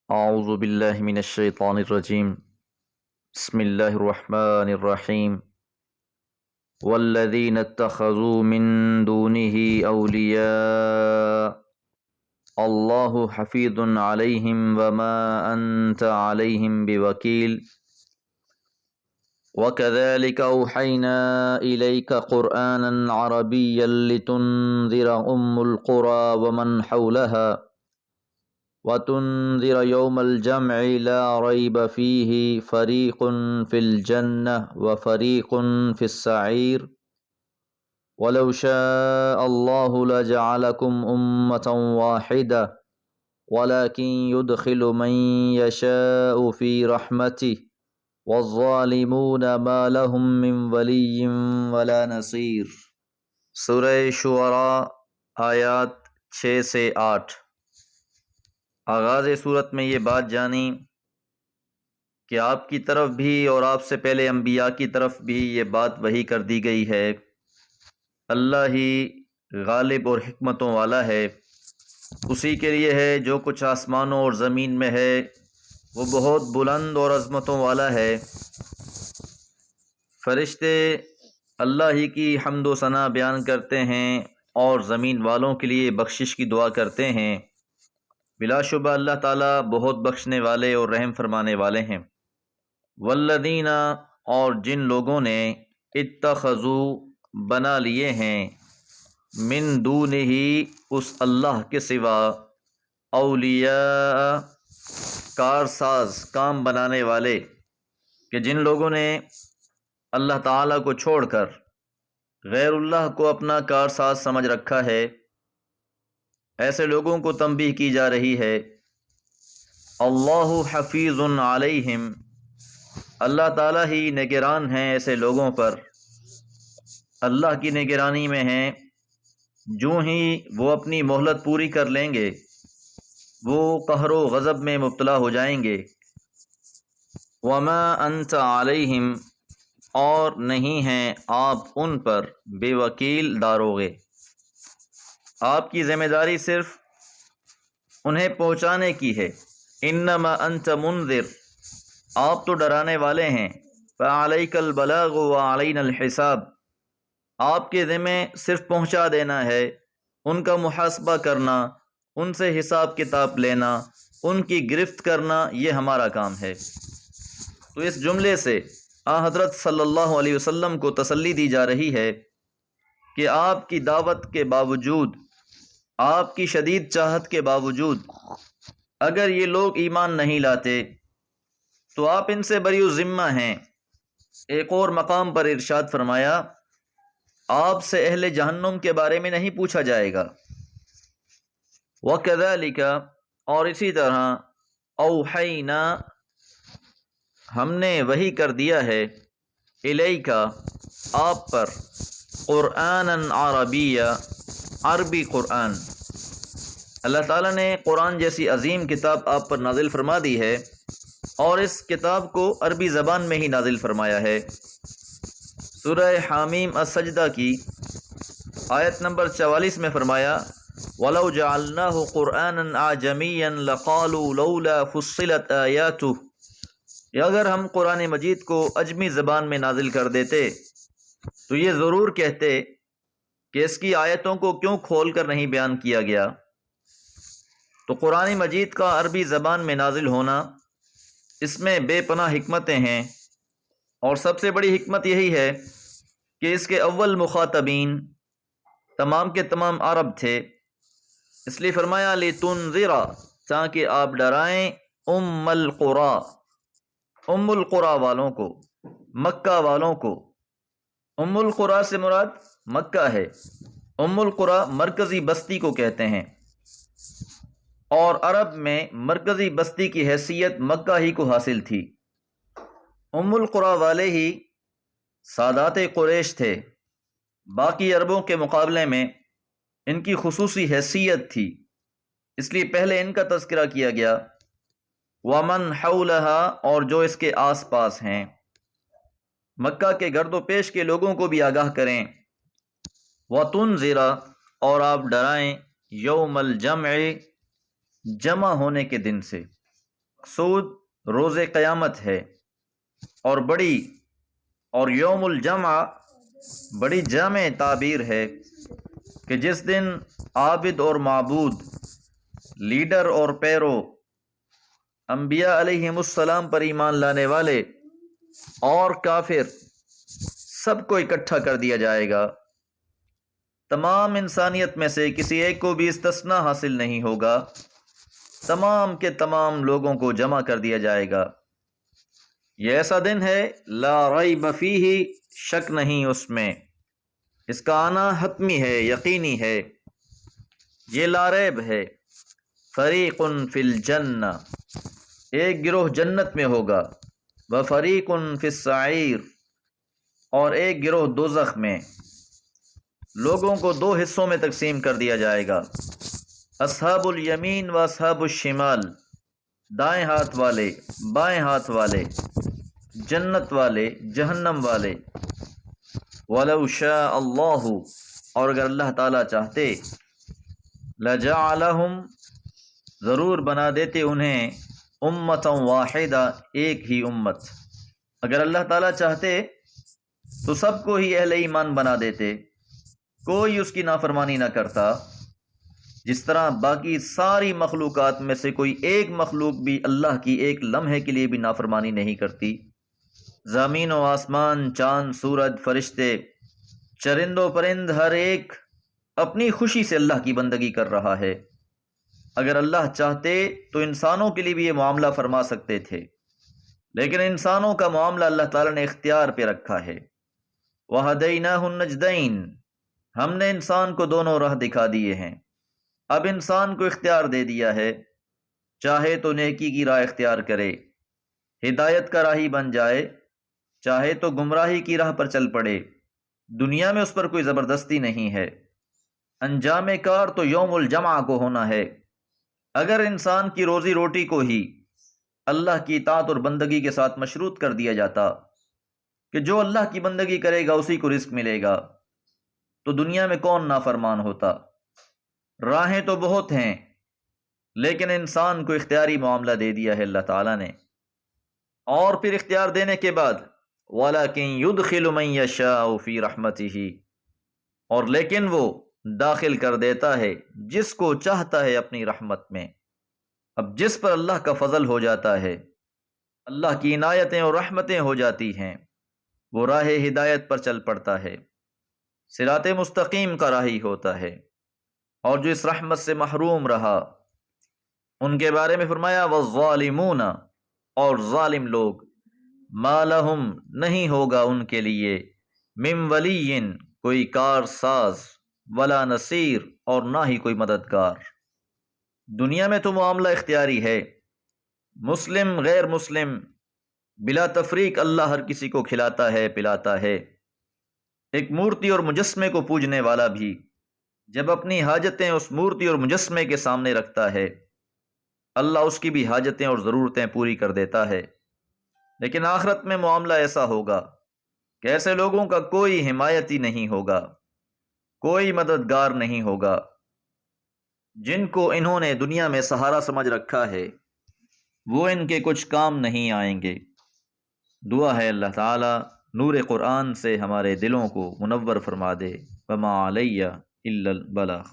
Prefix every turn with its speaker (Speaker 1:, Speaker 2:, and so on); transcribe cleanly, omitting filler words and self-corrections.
Speaker 1: اعوذ باللہ من الشیطان الرجیم بسم اللہ الرحمن الرحیم والذین اتخذوا من دونه اولیاء اللہ حفیظ علیہم وما انت علیہم بوکیل وكذلك أوحينا إليك قرآنا عربيا لتنذر القرى ومن حولها وتنذر يوم الجمع لا ريب فيه فريق في الجنة وفريق في السعير ولو شاء الله لجعلكم أمة واحدة ولكن يدخل من يشاء في رحمته والظالمون ما لهم من ولی ولا نصیر۔ سورہ شعراء آیات 6 سے 8۔ آغاز صورت میں یہ بات جانی کہ آپ کی طرف بھی اور آپ سے پہلے انبیاء کی طرف بھی یہ بات وحی کر دی گئی ہے۔ اللہ ہی غالب اور حکمتوں والا ہے، اسی کے لیے ہے جو کچھ آسمانوں اور زمین میں ہے، وہ بہت بلند اور عظمتوں والا ہے۔ فرشتے اللہ ہی کی حمد و ثنا بیان کرتے ہیں اور زمین والوں کے لیے بخشش کی دعا کرتے ہیں۔ بلا شبہ اللہ تعالیٰ بہت بخشنے والے اور رحم فرمانے والے ہیں۔ والذین، اور جن لوگوں نے اتخذوا، بنا لیے ہیں، من دونہ، اس اللہ کے سوا، اولیاء، کارساز، کام بنانے والے، کہ جن لوگوں نے اللہ تعالیٰ کو چھوڑ کر غیر اللہ کو اپنا کارساز سمجھ رکھا ہے، ایسے لوگوں کو تنبیہ کی جا رہی ہے۔ اللہ حفیظ علیہم، اللہ تعالیٰ ہی نگران ہیں ایسے لوگوں پر، اللہ کی نگرانی میں ہیں۔ جو ہی وہ اپنی مہلت پوری کر لیں گے وہ قہر و غضب میں مبتلا ہو جائیں گے۔ وما انت علیہم، اور نہیں ہیں آپ ان پر بے وکیل داروغے، آپ کی ذمہ داری صرف انہیں پہنچانے کی ہے۔ انما انت منذر، آپ تو ڈرانے والے ہیں۔ فعلیک البلاغ وعلینا الحساب، آپ کے ذمہ صرف پہنچا دینا ہے، ان کا محاسبہ کرنا، ان سے حساب کتاب لینا، ان کی گرفت کرنا، یہ ہمارا کام ہے۔ تو اس جملے سے حضرت صلی اللہ علیہ وسلم کو تسلی دی جا رہی ہے کہ آپ کی دعوت کے باوجود، آپ کی شدید چاہت کے باوجود، اگر یہ لوگ ایمان نہیں لاتے تو آپ ان سے بری الذمہ ہیں۔ ایک اور مقام پر ارشاد فرمایا، آپ سے اہل جہنم کے بارے میں نہیں پوچھا جائے گا۔ وَكَذَلِكَ، اور اسی طرح، اوحینا، ہم نے وحی کر دیا ہے، الیک، آپ پر، قرآنا عربیہ، عربی قرآن۔ اللہ تعالیٰ نے قرآن جیسی عظیم کتاب آپ پر نازل فرما دی ہے، اور اس کتاب کو عربی زبان میں ہی نازل فرمایا ہے۔ سورہ حامیم السجدہ کی آیت نمبر 44 میں فرمایا، وَلَوْ جَعَلْنَاهُ قُرْآنًا أَعْجَمِيًّا لَقَالُوا لَوْلَا فُصِّلَتْ آيَاتُهُ، کہ اگر ہم قرآن مجید کو عجمی زبان میں نازل کر دیتے تو یہ ضرور کہتے کہ اس کی آیتوں کو کیوں کھول کر نہیں بیان کیا گیا۔ تو قرآن مجید کا عربی زبان میں نازل ہونا، اس میں بے پناہ حکمتیں ہیں، اور سب سے بڑی حکمت یہی ہے کہ اس کے اول مخاطبین تمام کے تمام عرب تھے، اس لیے فرمایا لِتُنذِرَ، تاکہ آپ ڈرائیں ام القریٰ، ام القریٰ والوں کو، مکہ والوں کو۔ ام القریٰ سے مراد مکہ ہے۔ ام القریٰ مرکزی بستی کو کہتے ہیں، اور عرب میں مرکزی بستی کی حیثیت مکہ ہی کو حاصل تھی۔ ام القریٰ والے ہی سادات قریش تھے، باقی عربوں کے مقابلے میں ان کی خصوصی حیثیت تھی، اس لیے پہلے ان کا تذکرہ کیا گیا۔ ومن حولہا، اور جو اس کے آس پاس ہیں، مکہ کے گرد و پیش کے لوگوں کو بھی آگاہ کریں۔ وتنذر، اور آپ ڈرائیں یوم الجمع، جمع ہونے کے دن سے۔ مقصود روز قیامت ہے، اور یوم الجمع بڑی جامع تعبیر ہے کہ جس دن عابد اور معبود، لیڈر اور پیرو، انبیاء علیہم السلام پر ایمان لانے والے اور کافر سب کو اکٹھا کر دیا جائے گا۔ تمام انسانیت میں سے کسی ایک کو بھی استثناء حاصل نہیں ہوگا، تمام کے تمام لوگوں کو جمع کر دیا جائے گا۔ یہ ایسا دن ہے لا ریب فیہ، شک نہیں اس میں، اس کا آنا حتمی ہے، یقینی ہے، یہ لا ریب ہے۔ فریق فی الجنہ، ایک گروہ جنت میں ہوگا، وفریق فی السعیر، اور ایک گروہ دوزخ میں۔ لوگوں کو دو حصوں میں تقسیم کر دیا جائے گا، اصحاب الیمین و اصحاب الشمال، دائیں ہاتھ والے، بائیں ہاتھ والے، جنت والے، جہنم والے۔ وَلَوْ شَاءَ اللَّهُ، اور اگر اللہ تعالیٰ چاہتے، لَجَعَلَهُمْ، ضرور بنا دیتے انہیں، امۃ واحدہ، ایک ہی امت۔ اگر اللہ تعالیٰ چاہتے تو سب کو ہی اہل ایمان بنا دیتے، کوئی اس کی نافرمانی نہ کرتا، جس طرح باقی ساری مخلوقات میں سے کوئی ایک مخلوق بھی اللہ کی ایک لمحے کے لیے بھی نافرمانی نہیں کرتی۔ زمین و آسمان، چاند، سورج، فرشتے، چرند و پرند، ہر ایک اپنی خوشی سے اللہ کی بندگی کر رہا ہے۔ اگر اللہ چاہتے تو انسانوں کے لیے بھی یہ معاملہ فرما سکتے تھے، لیکن انسانوں کا معاملہ اللہ تعالیٰ نے اختیار پہ رکھا ہے۔ وَهَدَيْنَاهُ النَّجْدَيْنِ، ہم نے انسان کو دونوں راہ دکھا دیے ہیں۔ اب انسان کو اختیار دے دیا ہے، چاہے تو نیکی کی راہ اختیار کرے، ہدایت کا راہی بن جائے، چاہے تو گمراہی کی راہ پر چل پڑے۔ دنیا میں اس پر کوئی زبردستی نہیں ہے، انجام کار تو یوم الجمع کو ہونا ہے۔ اگر انسان کی روزی روٹی کو ہی اللہ کی اطاعت اور بندگی کے ساتھ مشروط کر دیا جاتا کہ جو اللہ کی بندگی کرے گا اسی کو رزق ملے گا، تو دنیا میں کون نافرمان ہوتا؟ راہیں تو بہت ہیں، لیکن انسان کو اختیاری معاملہ دے دیا ہے اللہ تعالیٰ نے، اور پھر اختیار دینے کے بعد وَلَكِنْ يُدْخِلُ مَنْ يَشَاءُ فِي رَحْمَتِهِ، اور لیکن وہ داخل کر دیتا ہے جس کو چاہتا ہے اپنی رحمت میں۔ اب جس پر اللہ کا فضل ہو جاتا ہے، اللہ کی عنایتیں اور رحمتیں ہو جاتی ہیں، وہ راہ ہدایت پر چل پڑتا ہے، صراط مستقیم کا راہی ہوتا ہے۔ اور جو اس رحمت سے محروم رہا، ان کے بارے میں فرمایا والظالمون، اور ظالم لوگ، ما لہم، نہیں ہوگا ان کے لیے، من ولی، کوئی کار ساز، ولا نصیر، اور نہ ہی کوئی مددگار۔ دنیا میں تو معاملہ اختیاری ہے، مسلم غیر مسلم بلا تفریق اللہ ہر کسی کو کھلاتا ہے، پلاتا ہے۔ ایک مورتی اور مجسمے کو پوجنے والا بھی جب اپنی حاجتیں اس مورتی اور مجسمے کے سامنے رکھتا ہے، اللہ اس کی بھی حاجتیں اور ضرورتیں پوری کر دیتا ہے۔ لیکن آخرت میں معاملہ ایسا ہوگا کہ ایسے لوگوں کا کوئی حمایتی نہیں ہوگا، کوئی مددگار نہیں ہوگا۔ جن کو انہوں نے دنیا میں سہارا سمجھ رکھا ہے، وہ ان کے کچھ کام نہیں آئیں گے۔ دعا ہے اللہ تعالیٰ نور قرآن سے ہمارے دلوں کو منور فرما دے۔ وما علیہ الا البلاغ۔